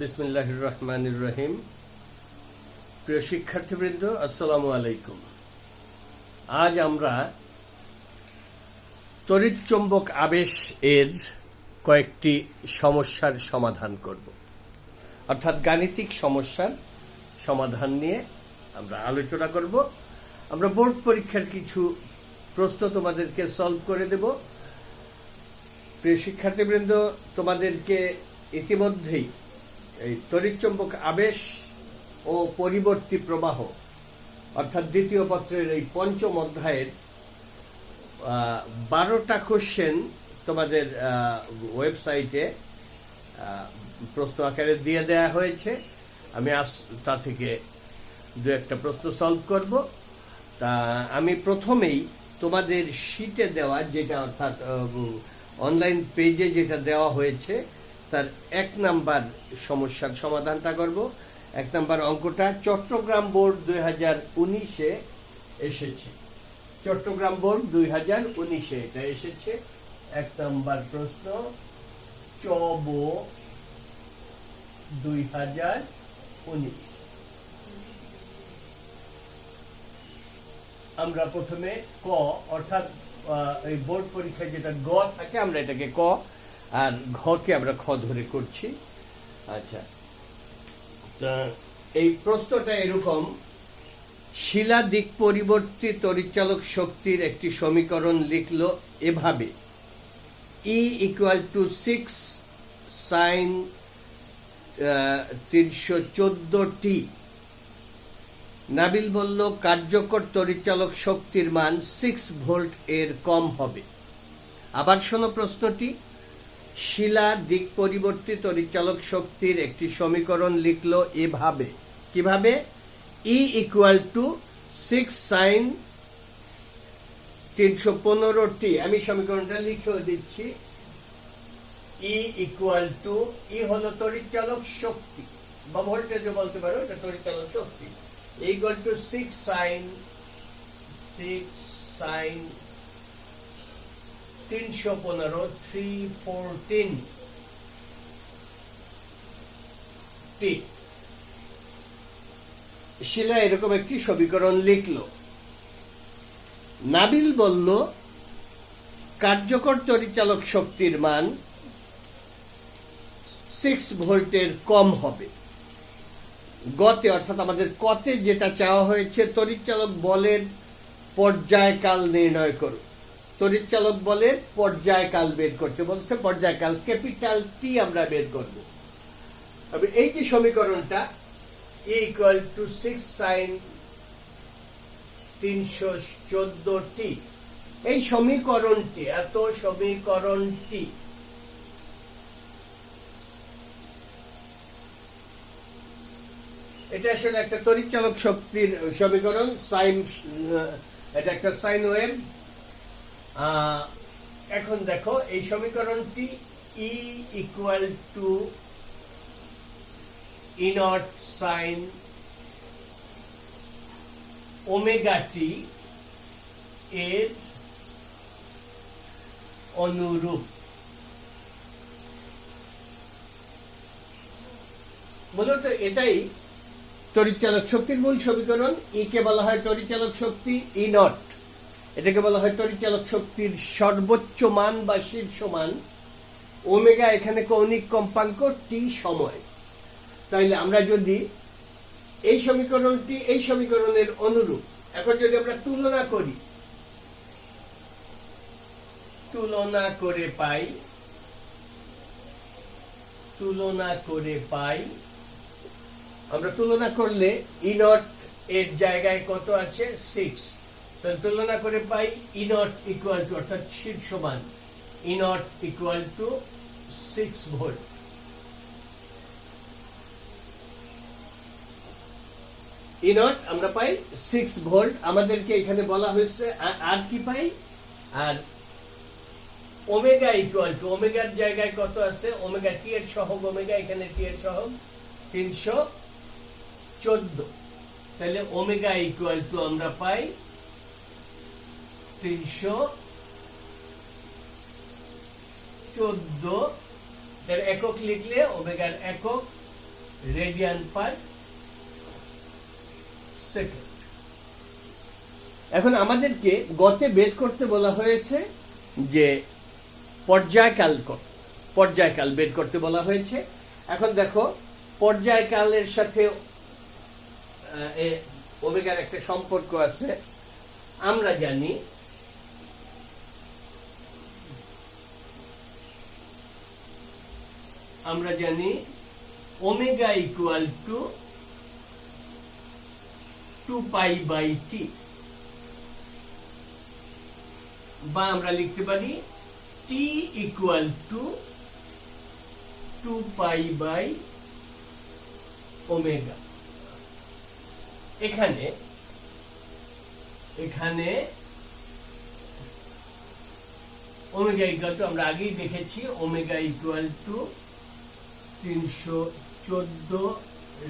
বিসমিল্লাহির রহমানির রহিম। প্রিয় শিক্ষার্থীবৃন্দ, আসসালামু আলাইকুম। আজ আমরা তড়িৎচুম্বক আবেশ এর কয়েকটি সমস্যার সমাধান করব, অর্থাৎ গাণিতিক সমস্যার সমাধান নিয়ে আমরা আলোচনা করব। আমরা বোর্ড পরীক্ষার কিছু প্রশ্ন তোমাদেরকে সলভ করে দেব। প্রিয় শিক্ষার্থীবৃন্দ, তোমাদেরকে ইতিমধ্যেই এই তড়িৎচুম্বক আবেশ ও পরিবর্তী প্রবাহ অর্থাৎ দ্বিতীয় পত্রের এই পঞ্চম অধ্যায়ের 12টা কোশ্চেন তোমাদের ওয়েবসাইটে প্রশ্ন আকারে দিয়ে দেয়া হয়েছে। আমি তা থেকে দু একটা প্রশ্ন সলভ করব। তা আমি প্রথমেই তোমাদের শীটে দেওয়া যেটা অর্থাৎ অনলাইন পেজে যেটা দেওয়া হয়েছে তার 1 নাম্বার সমস্যার সমাধানটা করব। 1 নাম্বার অঙ্কটা চট্টগ্রাম বোর্ড 2019-এ এসেছে। চট্টগ্রাম বোর্ড 2019-এ এটা এসেছে। 1 নাম্বার প্রশ্ন চবো 2019। আমরা প্রথমে ক অর্থাৎ এই বোর্ড পরীক্ষায় যেটা গ থাকে আমরা এটাকে ক আর ঘকে আমরা খ ধরে করছি। আচ্ছা, এই প্রশ্নটা এরকম: শিলা দিক পরিবর্তী তড়িৎচালক শক্তির একটি সমীকরণ লিখলো এভাবে, E = 6 sin 314t। নাবিল বলল কার্যকর তড়িৎচালক শক্তির মান 6 ভোল্ট এর কম হবে। আবার শোনো প্রশ্নটি: শিলা দিক পরিবর্তী তড়িৎচালক শক্তির একটি সমীকরণ লিখলো এভাবে। কিভাবে? E = 6 sin 315t। আমি সমীকরণটা লিখেও দিচ্ছি। E হলো তড়িৎচালক শক্তি বা ভোল্টেজও বলতে পারো, এটা তড়িৎচালক শক্তি। E = 6 sin 314 t। শিলা এরকম একটি সমীকরণ লিখলো। নাবিল বলল কার্যকর তড়িৎচালক শক্তির মান 6 ভোল্টের কম হবে। গতে অর্থাৎ আমাদের কতে যেটা চাওয়া হয়েছে, তড়িৎচালক বলের পর্যায়কাল নির্ণয় করো। তড়িৎচালক বলের পর্যায়কাল বের করতে বলছে। পর্যায়কাল ক্যাপিটাল টি আমরা বের করব। তবে এই যে সমীকরণটা E = 6 sin 314t, এই সমীকরণটি এটা আসলে একটা তড়িৎচালক শক্তির সমীকরণ। সাইন, এটা একটা সাইন ওয়েভ। এখন দেখো এই সমীকরণটি E = E0 sin ωt এর অনুরূপ। মূলত এটাই তড়িৎচালক শক্তির মূল সমীকরণ। ই কে বলা হয় তড়িৎচালক শক্তি, E0 এটাকে বলা হয় তড়িৎচালক শক্তির সর্বোচ্চ মান বা শীর্ষ মান। ওমেগা এখানে কৌণিক কম্পাঙ্ক, টি সময়। তাইলে আমরা যদি এই সমীকরণটি এই সমীকরণের অনুরূপ, এখন যদি আমরা তুলনা করে পাই, আমরা তুলনা করলে E0 এর জায়গায় কত আছে? 6। তাহলে তুলনা করে পাই E0 = অর্থাৎ শীর্ষ মান E0 = 6 ভোল্ট। E0 আমরা পাই 6 ভোল্ট। আমাদেরকে এখানে বলা হয়েছে আর কি পাই? আর ওমেগা ওমেগার জায়গায় কত আছে? ওমেগা টি এর সহগ ওমেগা, এখানে টি এর সহগ 314। তাহলে ওমেগা আমরা পাই 314। এর একক লিখলে ওমেগার একক রেডিয়ান পার সেকেন্ড। এখন আমাদেরকে গতে বের করতে বলা হয়েছে যে পর্যায়কাল বের করতে বলা হয়েছে। এখন দেখো পর্যায়কালের সাথে ওমেগার একটা সম্পর্ক আছে। আমরা জানি ওমেগা ইকুয়াল টু 2π/t, বা আমরা লিখতে পারি t ইকুয়াল টু 2π/ওমেগা। এখানে ওমেগা ইকুয়াল টু আমরা আগেই দেখেছি, omega equal to 314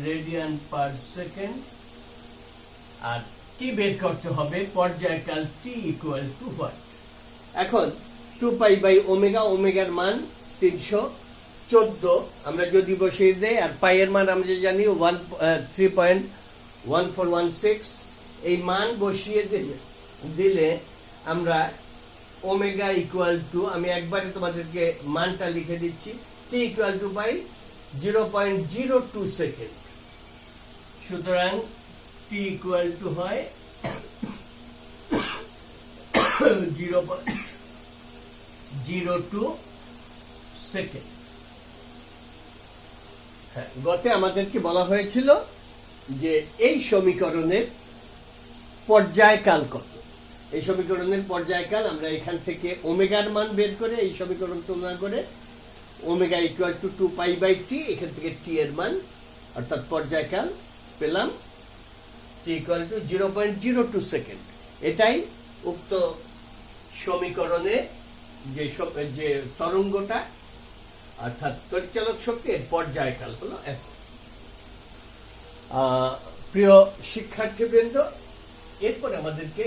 radian per second, আর টি বের করতে হবে পর্যায়কাল টি ইকুয়াল টু হোয়াট। এখন 2π/ওমেগা, ওমেগার মান 314, আমরা যদি বসিয়ে দেই, আর পাই এর মান আমরা জানি 3.1416। এই মান বসিয়ে দিলে আমরা ওমেগা ইকুয়াল টু, আমি একবারে তোমাদেরকে মানটা লিখে দিচ্ছি, টি ইকুয়াল টু বাই 0.02 সেকেন্ড। সুতরাং টি ইকুয়াল টু হয় 0.02 সেকেন্ড। হ্যাঁ, গতে আমাদেরকে বলা হয়েছিল যে এই সমীকরণের পর্যায়কাল কত। এই সমীকরণের পর্যায়কাল আমরা এখান থেকে ওমেগার মান বের করে এই সমীকরণ তুলনা করে ওমেগা ইকুয়াল টু 2π/t, এখান থেকে টি এর মান অর্থাৎ পর্যায়কাল পেলাম টি ইকুয়াল টু 0.02 সেকেন্ড। এটাই উক্ত সমীকরণে যে তরঙ্গটা অর্থাৎ তড়িৎচালক শক্তির পর্যায়কাল হলো এত। প্রিয় শিক্ষার্থীবৃন্দ, এরপর আমাদেরকে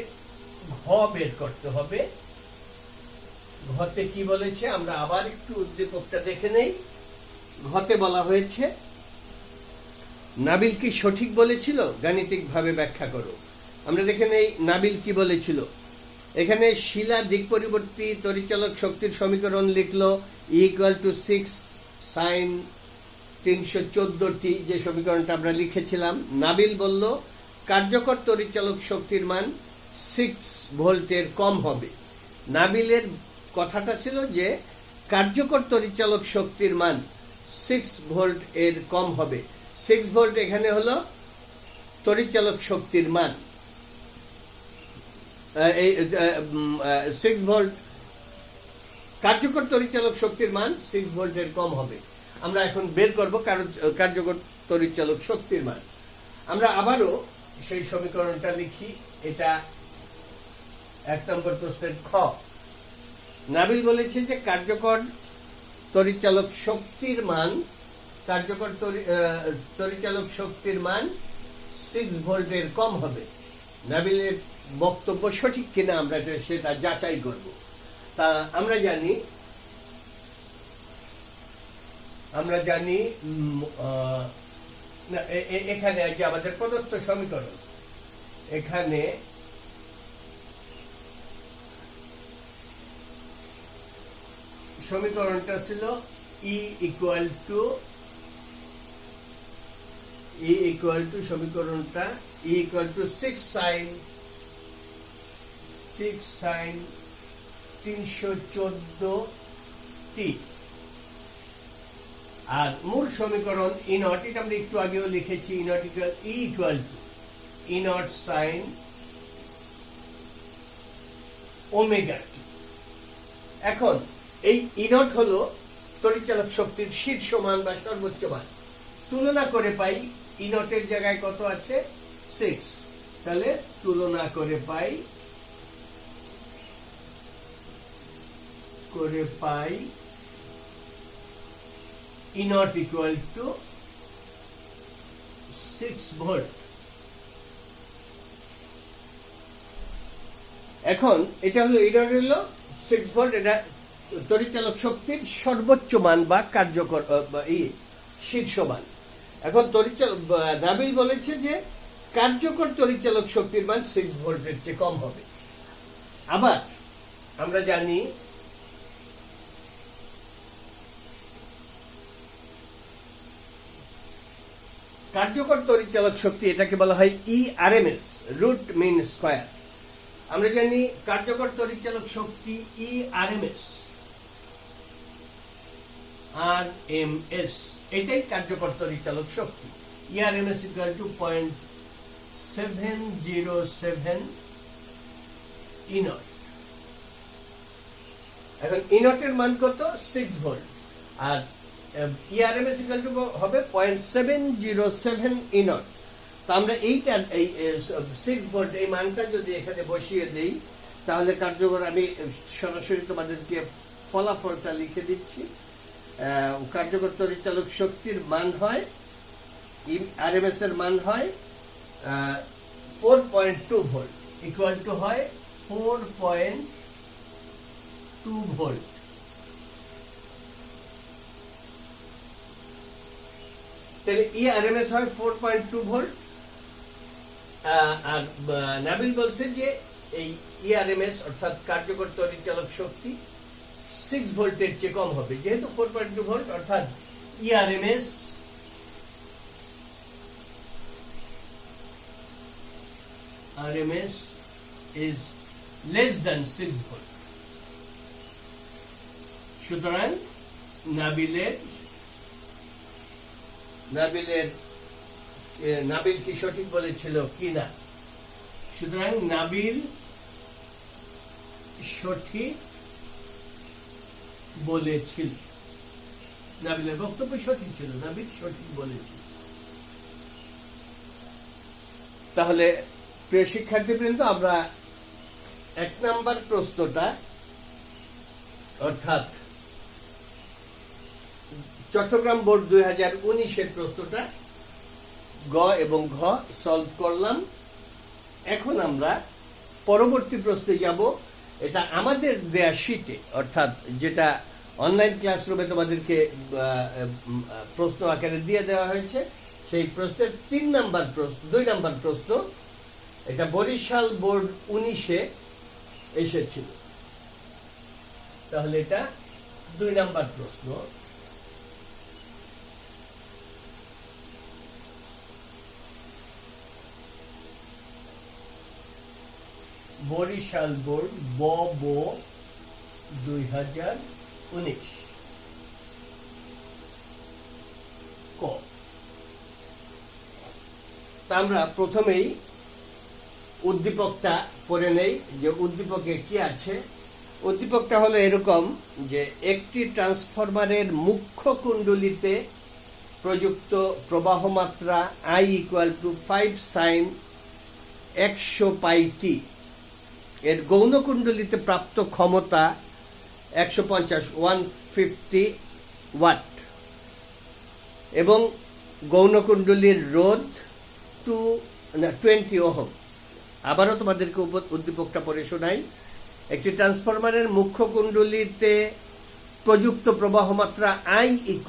ঘ বের করতে হবে। ঘতে কি বলেছে আমরা আবার একটু উদ্দীপকটা দেখে নেই। ঘতে বলা হয়েছে, নাবিল কি সঠিক বলেছিল, গাণিতিকভাবে ব্যাখ্যা করো। আমরা দেখে নেই নাবিল কি বলেছিল। এখানে শিলা দিক পরিবর্তী তড়িৎচালক শক্তির সমীকরণ লিখলো E equal to 6 sin 314t, যে সমীকরণটা আমরা লিখেছিলাম। নাবিল বলল কার্যকর তড়িৎচালক শক্তির মান 6 ভোল্টের কম হবে। নাবিলের কথাটা ছিল যে কার্যকর তড়িৎচালক শক্তির মান 6 ভোল্ট এর কম হবে। 6 ভোল্ট এখানে হলো তড়িৎচালক শক্তির মান। 6 ভোল্ট কার্যকর তড়িৎচালক শক্তির মান 6 ভোল্টের কম হবে। আমরা এখন বের করব কার্যকর তড়িৎচালক শক্তির মান। আমরা আবারও সেই সমীকরণটা লিখি। এটা 1 নম্বর প্রশ্নের খ। নাবিল বলেছে যে কার্যকর তড়িৎচালক শক্তির মান 6 ভোল্টের কম হবে। নাবিলের বক্তব্য সঠিক কিনা আমরা সেটা যাচাই করব। তা আমরা জানি এখানে যে আমাদের প্রদত্ত সমীকরণ, এখানে সমীকরণটা ছিল E ইকুয়াল টু সমীকরণটা E equal to 6 sin 314t, আর মূল সমীকরণ E নট, এটা আমরা একটু আগেও লিখেছি। E not equal to E not sin omega t। এখন এই E নট হলো তড়িৎচালক শক্তির শীর্ষ মান বা সর্বোচ্চ মান। তুলনা করে পাই E নটের জায়গায় কত আছে 6, তাহলে তুলনা করে পাই E not equal to 6 volt. এখন এটা হলো E নট হলো 6 ভোল্ট, এটা তড়িৎচালক শক্তির সর্বোচ্চ মান বা কার্যকর শীর্ষ মান। এখন নাবিল বলেছে যে কার্যকর তড়িৎচালক শক্তির মান 6 ভোল্টের চেয়ে কম হবে। আবার আমরা জানি কার্যকর তড়িৎচালক শক্তি, এটাকে বলা হয় ইআরএমএস, রুট মিন স্কয়ার। আমরা জানি কার্যকর তড়িৎচালক শক্তি ইআরএমএস, আরএমএস, এটাই কার্যকর তড়িৎচালক শক্তি। ইআরএমএস ইকুয়াল টু 0.707 ইনট। এখন ইনটের মান কত? 6 ভোল্ট। আর ইআরএমএস ইকুয়াল টু হবে 0.707 ইনট। তো আমরা এইটা, এই 6 ভোল্ট এই মানটা যদি এখানে বসিয়ে দেই, তাহলে কার্যকর, আমি সরাসরি তোমাদেরকে ফলাফলটা লিখে দিচ্ছি। কার্যকর তড়িৎচালক শক্তির মান হয়, আরএমএস এর মান হয় 4.2 ভোল্ট, ইকুয়াল টু হয় 4.2 ভোল্ট। তাহলে ইআরএমএস হয় 4.2 ভোল্ট। আর নাবিল বলছে যে এই ইআরএমএস অর্থাৎ কার্যকর তড়িৎচালক শক্তি 6 ভোল্টের চেয়ে কম হবে। যেহেতু 4.2 ভোল্ট, অর্থাৎ ইআরএমএস is less than 6 ভোল্ট। সুতরাং নাবিল কি সঠিক বলেছিল কিনা? সুতরাং নাবিল সঠিক বলেছিল, নাবিলের বক্তব্য সঠিক ছিল, নাবিল সঠিক বলেছিল। তাহলে প্রিয় শিক্ষার্থীবৃন্দ, আমরা 1 নাম্বার প্রশ্নটা, অর্থাৎ চট্টগ্রাম বোর্ড 2019-এর প্রশ্নটা গ এবং ঘ সলভ করলাম। এখন আমরা পরবর্তী প্রশ্নে যাব। এটা আমাদের দেয়া শীটে, অর্থাৎ যেটা অনলাইন ক্লাসরুমে তোমাদেরকে প্রশ্ন আকারে দিয়ে দেওয়া হয়েছে, সেই প্রশ্নের 2 নাম্বার প্রশ্ন। এটা বরিশাল বোর্ড 19-এ এসেছিল। তাহলে এটা 2 নাম্বার প্রশ্ন। বরিশাল বোর্ড ব 2019 ক। তা আমরা প্রথমেই উদ্দীপকটা পড়ে নেই, যে উদ্দীপকে কি আছে। উদ্দীপকটা হলো এরকম যে একটি ট্রান্সফরমারের মুখ্য কুণ্ডলীতে প্রযুক্ত প্রবাহ মাত্রা I = 5 sin 100 πt, এর গৌণ কুণ্ডলীতে প্রাপ্ত ক্ষমতা 150 ওয়াট এবং গৌণ কুণ্ডলীর রোধ 20 ওহম। আবারও তোমাদেরকে উদ্দীপকটা পড়ে শোনাই। একটি ট্রান্সফরমারের মুখ্য কুণ্ডলীতে প্রযুক্ত প্রবাহ মাত্রা I =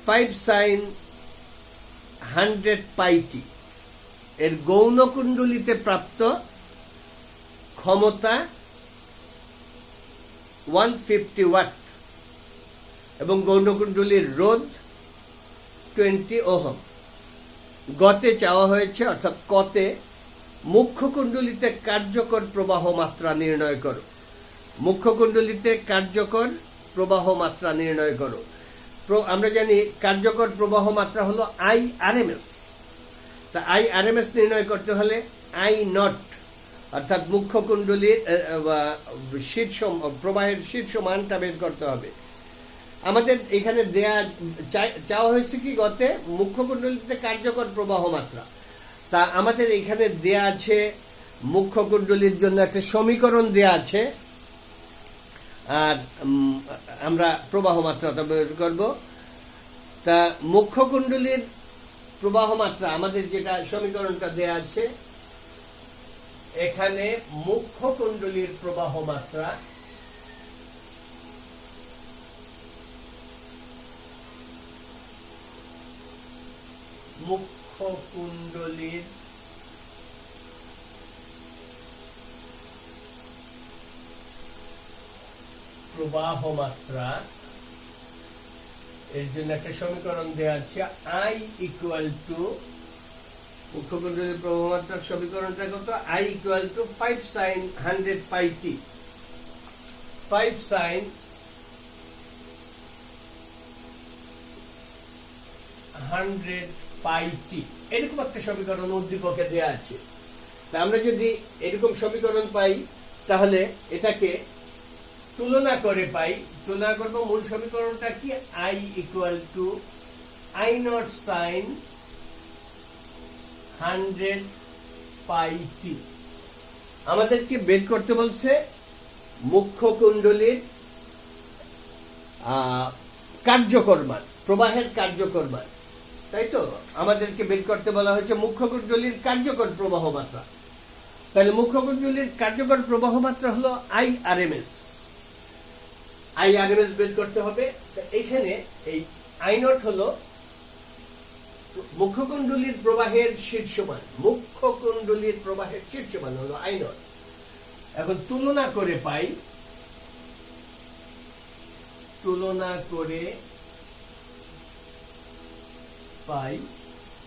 5 sin 100 πt, এর গৌণ কুণ্ডলীতে প্রাপ্ত ক্ষমতা 150 ওয়াট এবং গৌণ কুণ্ডলীর রোধ 20 ওহম। গতে চাওয়া হয়েছে, অর্থাৎ কতে, মুখ্য কুণ্ডলীতে কার্যকর প্রবাহ মাত্রা নির্ণয় করো। মুখ্য কুণ্ডলীতে কার্যকর প্রবাহ মাত্রা নির্ণয় করো। আমরা জানি কার্যকর প্রবাহ মাত্রা হলো IRMS। তা IRMS নির্ণয় করতে হলে I নট, অর্থাৎ মুখ্য কুণ্ডলীর শীর্ষ প্রবাহের শীর্ষ মানটা বের করতে হবে। আমাদের এখানে চাওয়া হয়েছে কি গতে মুখ্য কুণ্ডলীতে কার্যকর প্রবাহ মাত্রা। তা আমাদের এখানে দেয়া আছে মুখ্য কুণ্ডলীর জন্য একটা সমীকরণ দেয়া আছে, আর আমরা প্রবাহ মাত্রাটা বের করব। তা মুখ্য কুণ্ডলীর প্রবাহ মাত্রা আমাদের যেটা সমীকরণটা দেয়া আছে, এখানে মুখ্য কুণ্ডলীর প্রবাহ মাত্রা মুখ্য কুণ্ডলীর প্রবাহ মাত্রা, এর জন্য একটা সমীকরণ দেওয়া আছে I ইকুয়াল টু, মুখ্য কুণ্ডলীর প্রবাহ মাত্রার সমীকরণটা কত? I equal two 5 sin 100 pi t, 5 sin 100 pi t, এরকম একটা সমীকরণ উদ্দীপকে দেওয়া আছে। তা আমরা যদি এরকম সমীকরণ পাই তাহলে এটাকে তুলনা করে পাই। তুলনা করব, মূল সমীকরণটা কি? I equal to I naught sine 100 pi t. আমাদেরকে বের করতে বলছে মুখ্য কুণ্ডলীর কার্যকর মান, প্রবাহের কার্যকর মান, তাই তো? আমাদেরকে বের করতে বলা হয়েছে মুখ্য কুণ্ডলীর কার্যকর প্রবাহ মাত্রা। তাহলে মুখ্য কুণ্ডলীর কার্যকর প্রবাহ মাত্রা হলো IRMS। IRMS বের করতে হবে। এখানে এই I নট হলো মুখ্য কুণ্ডলীর প্রবাহের শীর্ষমান, মুখ্য কুণ্ডলীর প্রবাহের শীর্ষমান হলো I নট। এখন তুলনা করে পাই, তুলনা করে পাই,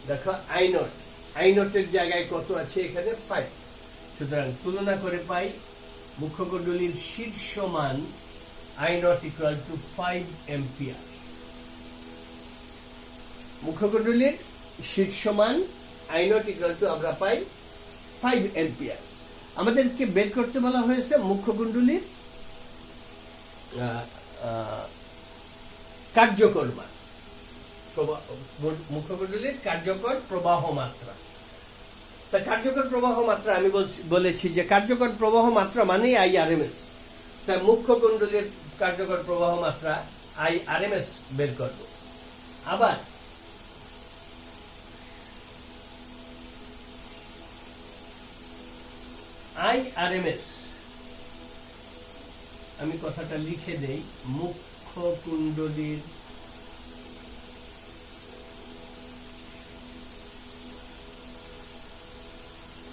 দেখো I নট, I নটের জায়গায় কত আছে? এখানে 5। সুতরাং তুলনা করে পাই মুখ্য কুণ্ডলীর শীর্ষমান I not equal to 5 ampere. মুখ্য কুণ্ডলীর শীর্ষমান I নট ইকুয়াল টু আমরা পাই 5 এম্পিয়ার। আমাদেরকে বের করতে বলা হয়েছে মুখ্য কুণ্ডলীর কার্যকর মান, মুখ্য কুণ্ডলীর কার্যকর প্রবাহ মাত্রা। তা কার্যকর প্রবাহ মাত্রা আমি বলেছি যে কার্যকর প্রবাহ মাত্রা মানেই IRMS। তাই মুখ্য কুণ্ডলীর কার্যকর প্রবাহ মাত্রা IRMS বের করব। আবার IRMS, আমি কথাটা লিখে দেই, মুখ্য কুণ্ডলীর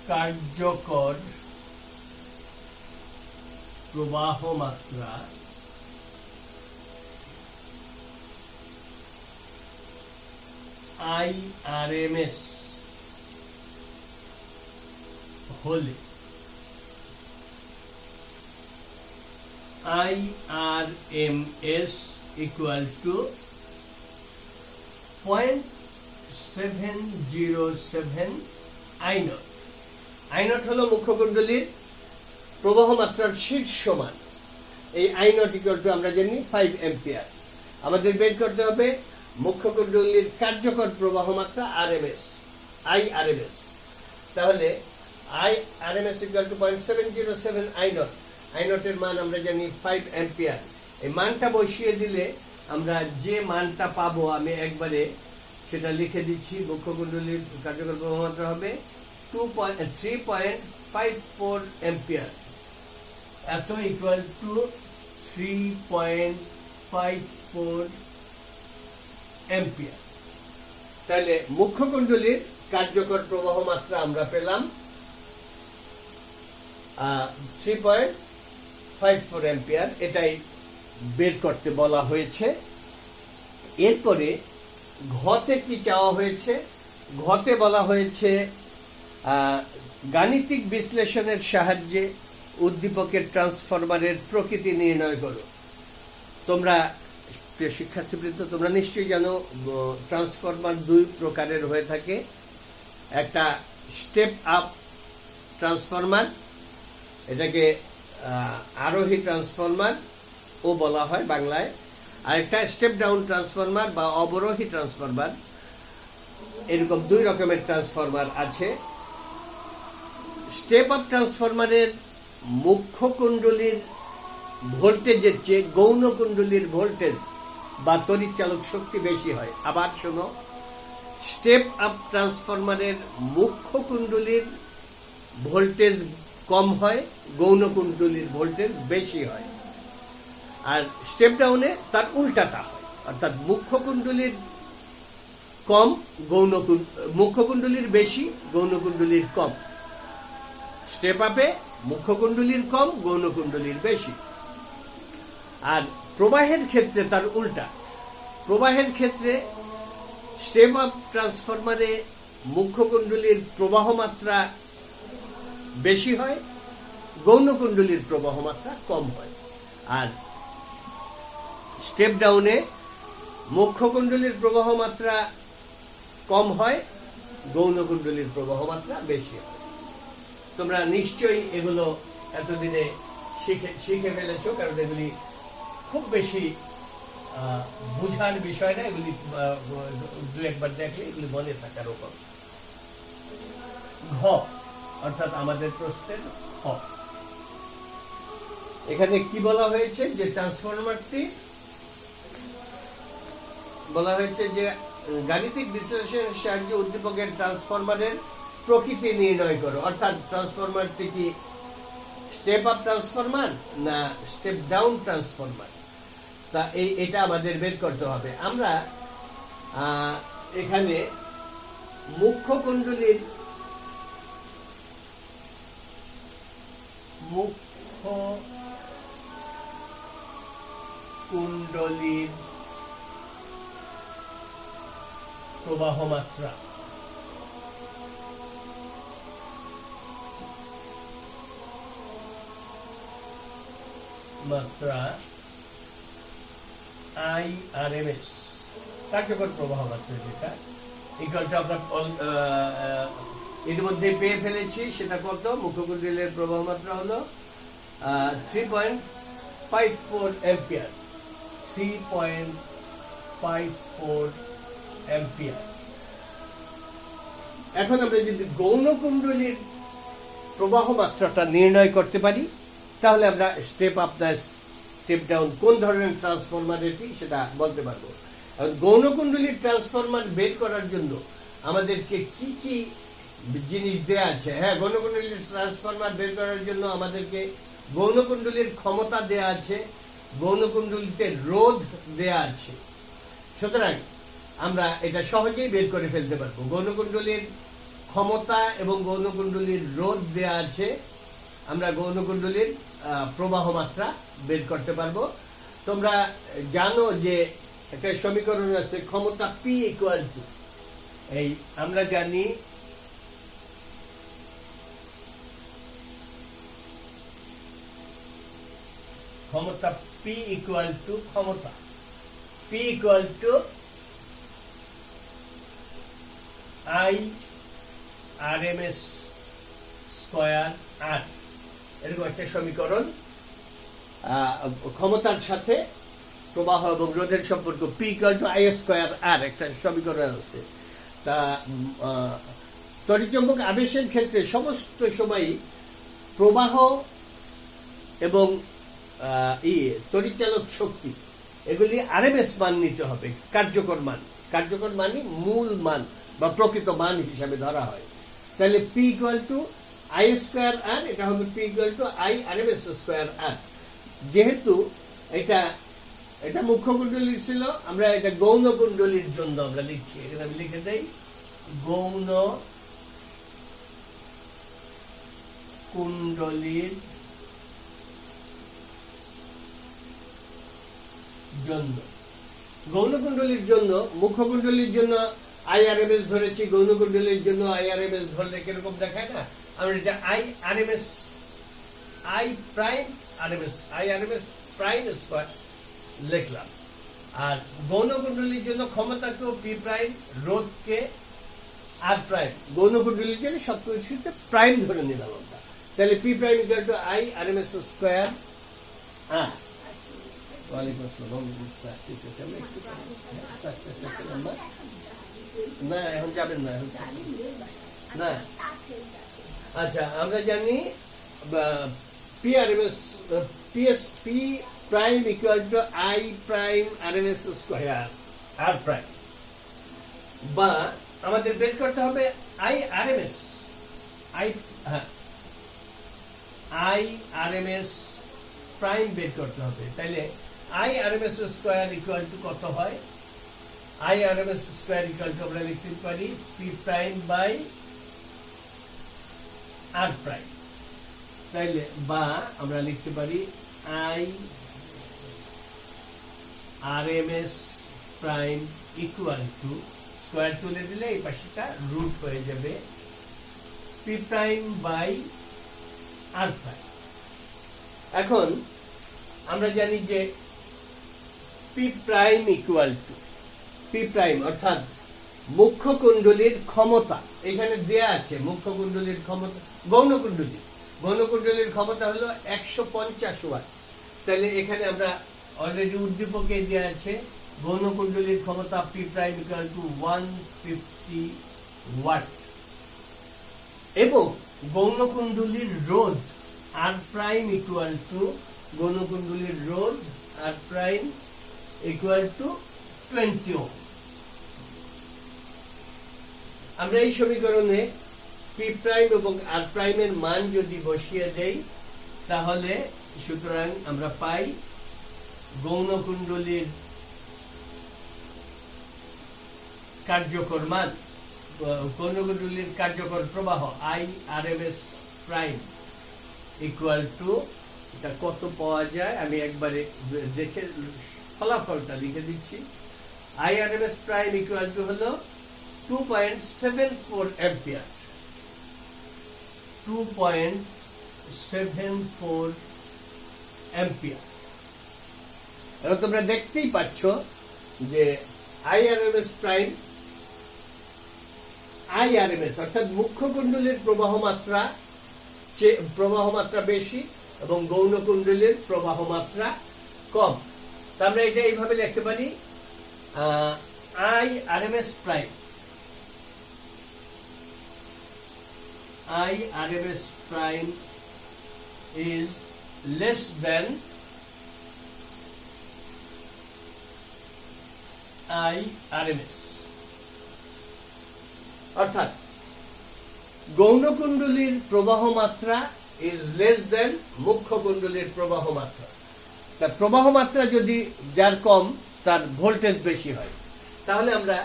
কার্যকর প্রবাহ মাত্রা IRMS হলে IRMS equal to 0.707 I not. I not হলো মুখ্য কুণ্ডলীর প্রবাহ মাত্রার শীর্ষমান। এই I নট ইকুয়াল টু আমরা জানি 5 এম্পিয়ার। আমাদের বের করতে হবে মুখ্য কুণ্ডলীর কার্যকর প্রবাহ মাত্রা RMS, IRMS। তাহলে IRMS equal to 0.707 I not. I নটের মান আমরা জানি 5 এম্পিয়ার। এই মানটা বসিয়ে দিলে আমরা যে মানটা পাবো, আমি একবারে সেটা লিখে দিচ্ছি। মুখ্য কুণ্ডলীর কার্যকর প্রবাহ মাত্রা হবে 3.54 এম্পিয়ার, এত ইকুয়াল টু 3.54 এম্পিয়ার। তাহলে মুখ্য কুণ্ডলীর কার্যকর প্রবাহ মাত্রা আমরা পেলাম 3.54 এম্পিয়ার। এটাই বের করতে বলা হয়েছে। এরপরে ঘতে কি চাওয়া হয়েছে? ঘতে বলা হয়েছে গাণিতিক বিশ্লেষণের সাহায্যে উদ্দীপকের ট্রান্সফরমারের প্রকৃতি নির্ণয় করো। তোমরা প্রিয় শিক্ষার্থীবৃন্দ, তোমরা নিশ্চয়ই জানো ট্রান্সফরমার দুই প্রকারের হয়ে থাকে। একটা স্টেপ আপ ট্রান্সফরমার, এটাকে আরোহী ট্রান্সফরমার ও বলা হয় বাংলায়। আরেকটা স্টেপ ডাউন ট্রান্সফরমার বা অবরোহী ট্রান্সফরমার। এরকম দুই রকমের ট্রান্সফরমার আছে। স্টেপ আপ ট্রান্সফরমারের মুখ্য কুণ্ডলীর ভোল্টেজের চেয়ে গৌণ কুণ্ডলীর ভোল্টেজ বা তড়িৎ চালক শক্তি বেশি হয়। আবার শোনো, স্টেপ আপ ট্রান্সফরমারের মুখ্য কুণ্ডলীর ভোল্টেজ কম হয়, গৌণ কুণ্ডলীর ভোল্টেজ বেশি হয়। আর স্টেপ ডাউনে তার উল্টাটা হয়, অর্থাৎ মুখ্য কুণ্ডলীর কম, মুখ্য কুণ্ডলীর বেশি, গৌণ কুণ্ডলীর কম। স্টেপ আপে মুখ্য কুণ্ডলীর কম, গৌণ কুণ্ডলীর বেশি। আর প্রবাহের ক্ষেত্রে তার উল্টা। প্রবাহের ক্ষেত্রে স্টেপ আপ ট্রান্সফরমারে মুখ্য কুণ্ডলীর প্রবাহ মাত্রা বেশি হয়, গৌণ কুণ্ডলীর প্রবাহ মাত্রা কম হয়। আর স্টেপ ডাউনে মুখ্য কুণ্ডলীর প্রবাহ মাত্রা কম হয়, গৌণ কুণ্ডলীর প্রবাহ মাত্রা বেশি হয়। তোমরা নিশ্চয়ই এগুলো এতদিনে শিখে ফেলেছো, কারণ এগুলি খুব বেশি বুঝার বিষয় না, এগুলি দু একবার দেখলে এগুলি মনে থাকার উপর। ঘ অর্থাৎ আমাদের প্রশ্নের খ। এখানে কি বলা হয়েছে, যে ট্রান্সফরমারটি বলা হয়েছে যে গাণিতিক বিশ্লেষণের সাহায্যে উদ্দীপকের ট্রান্সফরমারের প্রকৃতি নির্ণয় করো। অর্থাৎ ট্রান্সফরমারটি কি স্টেপ আপ ট্রান্সফরমার না স্টেপ ডাউন ট্রান্সফরমার, তা এটা আমাদের বের করতে হবে। আমরা এখানে মুখ্য কুণ্ডলীর প্রবাহ মাত্রা IRMS কার্যকর প্রবাহ মাত্রা, যেটা ইকুয়ালটা আমরা এর মধ্যে পেয়ে ফেলেছি। সেটা কত? মুখ্য কুণ্ডলীর প্রবাহ মাত্রা হলো 3.54 অ্যাম্পিয়ার। 3.54 অ্যাম্পিয়ার। এখন আমরা যদি গৌণ কুণ্ডলীর প্রবাহ মাত্রাটা নির্ণয় করতে পারি, তাহলে আমরা স্টেপ আপ না স্টেপ ডাউন কোন ধরনের ট্রান্সফরমার এটি সেটা বলতে পারবো। গৌণ কুণ্ডলীর ট্রান্সফরমার বের করার জন্য আমাদেরকে কি কি জিনিস দেয়া আছে? হ্যাঁ, গৌণ কুণ্ডলীর ট্রান্সফরমার বের করার জন্য আমাদেরকে গৌণ কুণ্ডলীর ক্ষমতা দেয়া আছে, গৌণ কুণ্ডলীতে রোধ দেয়া আছে। সুতরাং আমরা এটা সহজেই বের করে ফেলতে পারবো। গৌণ কুণ্ডলীর ক্ষমতা এবং গৌণ কুণ্ডলীর রোধ দেয়া আছে, আমরা গৌণ কুণ্ডলীর প্রবাহ মাত্রা বের করতে পারবো। তোমরা জানো যে একটা সমীকরণ আছে, ক্ষমতা P ইকুয়াল টু, এই আমরা জানি ক্ষমতা P ইকুয়াল টু ক্ষমতা P equal to IRMS square R, এরকম একটা সমীকরণ। ক্ষমতার সাথে প্রবাহ এবং রোধের সম্পর্ক P equal to I square R একটা সমীকরণ আছে। তা তড়িৎচুম্বক আবেশের ক্ষেত্রে সমস্ত সময় প্রবাহ এবং তড়িৎচালক শক্তি এগুলি আরএমএস মান নিতে হবে, কার্যকর মান। কার্যকর মানই মূল মান বা প্রকৃত মান হিসাবে ধরা হয়। তাহলে P equal to I square R, এটা হবে P equal to IRMS square R। যেহেতু এটা মুখ্য কুণ্ডলীর ছিল, আমরা এটা গৌণ কুণ্ডলীর জন্য আমরা লিখছি। এখানে আমি লিখে দেই গৌণ কুণ্ডলীর জন্য। গৌণ কুণ্ডলীর জন্য, মুখ্য কুণ্ডলীর জন্য IRMS ধরেছি, গৌণ কুণ্ডলীর জন্য IRMS ধরলে কিরকম দেখায় না? আমরা এটা IRMS প্রাইম স্কয়ার লিখলাম। আর গৌণ কুণ্ডলীর জন্য ক্ষমতাকেও P প্রাইম, রোধকে R প্রাইম। গৌণ কুণ্ডলীর জন্য সবকিছুতে প্রাইম ধরে নিলাম আমরা। তাহলে P prime equal two IRMS square R। ওয়ালাইকুম আসসালাম। না, এখন যাবেন না, না। আচ্ছা, আমরা জানি P prime equal to I prime RMS square R prime, বা আমাদের বের করতে হবে IRMS প্রাইম বের করতে হবে। তাইলে IRMS স্কয়ার ইকুয়াল টু কত হয়? I R M S square equal to আমরা লিখতে পারি P prime by R prime, তাইলে বা আমরা লিখতে পারি I R M S prime equal to square তুলে দিলে এই পাশেটা রুট হয়ে যাবে P prime by R prime. এখন আমরা জানি যে P prime equal to P prime অর্থাৎ মুখ্য কুণ্ডলীর ক্ষমতা, এখানে দেয়া আছে মুখ্য কুণ্ডলীর ক্ষমতা, গৌণ কুণ্ডলীর ক্ষমতা হলো 150 ওয়াট। তাহলে এখানে আমরা অলরেডি উদ্দীপকে দেয়া আছে গৌণ কুণ্ডলীর ক্ষমতা P prime equal to 150 watt এবং গৌণ কুণ্ডলীর রোধ আর প্রাইম ইকুয়াল টু গৌণ কুণ্ডলীর রোধ আর প্রাইম ইকুয়াল টু 20 ওহম। আমরা এই সমীকরণে পি প্রাইম এবং আর প্রাইমের মান যদি বসিয়ে দেই তাহলে সুতরাং আমরা পাই গৌণ কুণ্ডলীর কার্যকর মান, গৌণ কুণ্ডলীর কার্যকর প্রবাহ I R M S prime equal to, এটা কত পাওয়া যায় আমি একবারে দেখে ফলাফলটা লিখে দিচ্ছি। I R M S prime equal to হলো 2.74 অ্যাম্পিয়ার, 2.74 অ্যাম্পিয়ার। এখন তোমরা দেখতেই পাচ্ছ যে আইআরএমএস প্রাইম, আইআরএমএস অর্থাৎ মুখ্য কুণ্ডলীর প্রবাহ মাত্রা বেশি এবং গৌণ কুণ্ডলীর প্রবাহ মাত্রা কম। তো আমরা এটা এইভাবে লিখতে পারি IRMS prime, IRMS prime is less than IRMS, অর্থাৎ গৌণ কুণ্ডলীর প্রবাহ মাত্রা is less than মুখ্য কুণ্ডলীর প্রবাহ মাত্রা। তা প্রবাহ মাত্রা যদি যার কম তার ভোল্টেজ বেশি হয়, তাহলে আমরা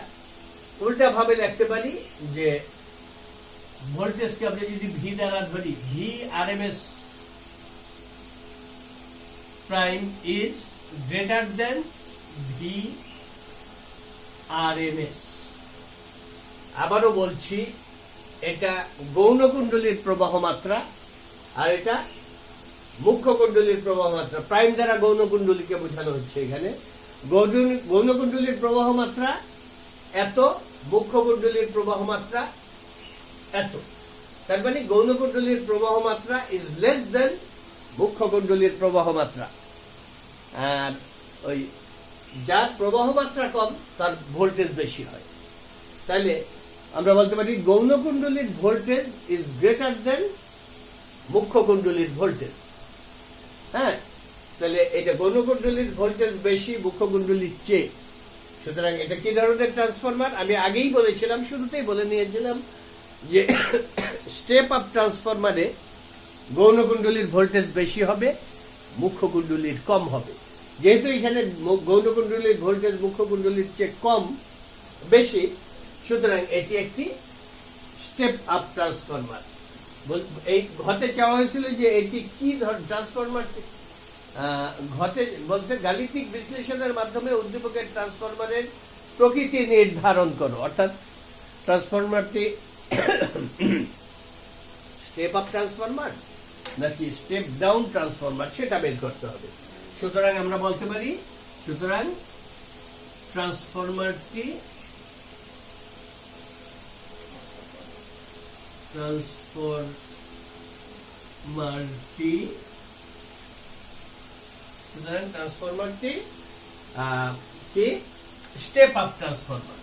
উল্টা ভাবে লিখতে পারি যে ভোল্টেজকে আমরা যদি ভি দ্বারা ধরি, V R M S prime is greater than V R M S. আবারও বলছি, এটা গৌণ কুণ্ডলীর প্রবাহ মাত্রা আর এটা মুখ্য কুণ্ডলীর প্রবাহ মাত্রা। প্রাইম দ্বারা গৌণ কুণ্ডলীকে বোঝানো হচ্ছে এখানে। গৌণ কুণ্ডলীর প্রবাহ মাত্রা এত, মুখ্য কুণ্ডলীর প্রবাহ মাত্রা এত। তার মানে গৌণ কুণ্ডলীর প্রবাহ মাত্রা ইজ লেস দেন মুখ্য কুণ্ডলীর প্রবাহ মাত্রা, আর ওই যার প্রবাহ মাত্রা কম তার ভোল্টেজ বেশি হয়। তাহলে আমরা বলতে পারি গৌণ কুণ্ডলীর ভোল্টেজ ইজ গ্রেটার দেন মুখ্য কুণ্ডলীর ভোল্টেজ। হ্যাঁ, তাহলে এটা গৌণ কুণ্ডলীর ভোল্টেজ বেশি মুখ্য কুণ্ডলীর চেয়ে। সুতরাং এটা কি ধরনের ট্রান্সফরমার? আমি আগেই বলেছিলাম, শুরুতেই বলে নিয়েছিলাম যে স্টেপ আপ ট্রান্সফরমারে গৌণ কুণ্ডলীর ভোল্টেজ বেশি হবে, মুখ্য কুণ্ডলীর কম হবে। যেহেতু এখানে গৌণ কুণ্ডলীর ভোল্টেজ মুখ্য কুণ্ডলীর চেয়ে কম বেশি, সুতরাং এটি একটি স্টেপ আপ ট্রান্সফরমার। এই ঘতে চাওয়া হয়েছিল যে এটি কি ট্রান্সফরমার, ঘতে বলছে গাণিতিক বিশ্লেষণের মাধ্যমে উদ্দীপকের ট্রান্সফরমারের প্রকৃতি নির্ধারণ করো, অর্থাৎ ট্রান্সফরমারটি স্টেপ আপ ট্রান্সফরমার নাকি স্টেপ ডাউন ট্রান্সফরমার সেটা বের করতে হবে। সুতরাং আমরা বলতে পারি, সুতরাং ট্রান্সফরমারটি কি step up transformer,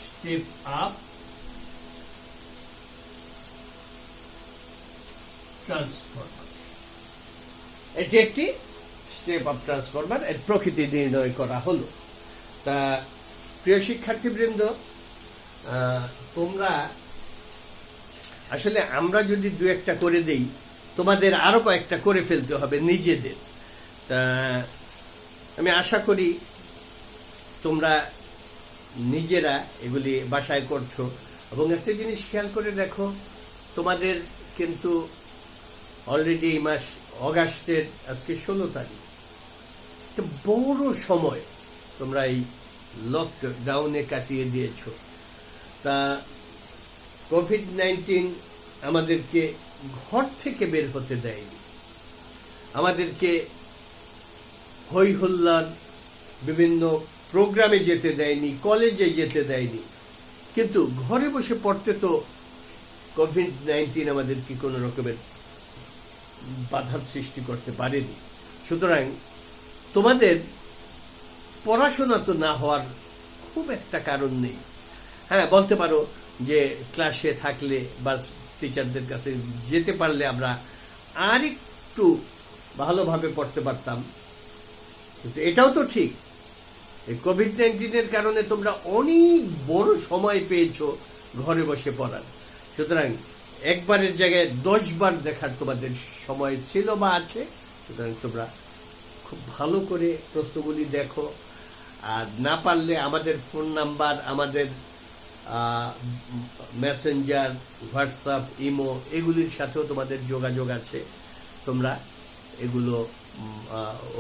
step up transformer. এটি একটি স্টেপ আপ ট্রান্সফরমার, এর প্রকৃতি নির্ণয় করা হলো। তা প্রিয় শিক্ষার্থীবৃন্দ, তোমরা আসলে আমরা যদি দু একটা করে দেই, তোমাদের আরো কয়েকটা করে ফেলতে হবে নিজেদের। তা আমি আশা করি তোমরা নিজেরা এগুলি বাসায় করছো। এবং একটা জিনিস খেয়াল করে দেখো, তোমাদের কিন্তু অলরেডি এই মাস অগাস্টের আজকে 16 তারিখ, একটা বড় সময় তোমরা এই লকডাউনে কাটিয়ে দিয়েছ। তা কোভিড-19 আমাদেরকে ঘর থেকে বের হতে দেয়নি, আমাদেরকে হই হল্লার বিভিন্ন প্রোগ্রামে যেতে দেয়নি, কলেজে যেতে দেয়নি, কিন্তু ঘরে বসে পড়তে তো কোভিড-19 আমাদেরকে কোনো রকমের বাধার সৃষ্টি করতে পারেনি। সুতরাং তোমাদের পড়াশোনা তো না হওয়ার খুব একটা কারণ নেই। হ্যাঁ, বলতে পারো যে ক্লাসে থাকলে বা টিচারদের কাছে যেতে পারলে আমরা আর একটু ভালোভাবে পড়তে পারতাম, কিন্তু এটাও তো ঠিক, এই কোভিড-19 কারণে তোমরা অনেক বড় সময় পেয়েছো ঘরে বসে পড়ার। সুতরাং একবারের জায়গায় 10 বার দেখার তোমাদের সময় ছিল বা আছে। সুতরাং তোমরা খুব ভালো করে প্রশ্নগুলি দেখো, আর না পারলে আমাদের ফোন নাম্বার, আমাদের মেসেঞ্জার, হোয়াটসঅ্যাপ, ইমো এগুলির সাথেও তোমাদের যোগাযোগ আছে। তোমরা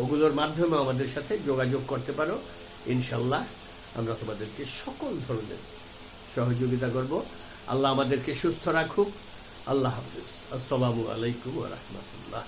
ওগুলোর মাধ্যমে আমাদের সাথে যোগাযোগ করতে পারো। ইনশাল্লাহ আমরা তোমাদেরকে সকল ধরনের সহযোগিতা করব। আল্লাহ আমাদেরকে সুস্থ রাখুক। আল্লাহ হাফিজ। আসসালামু আলাইকুম ওয়া রাহমাতুল্লাহ।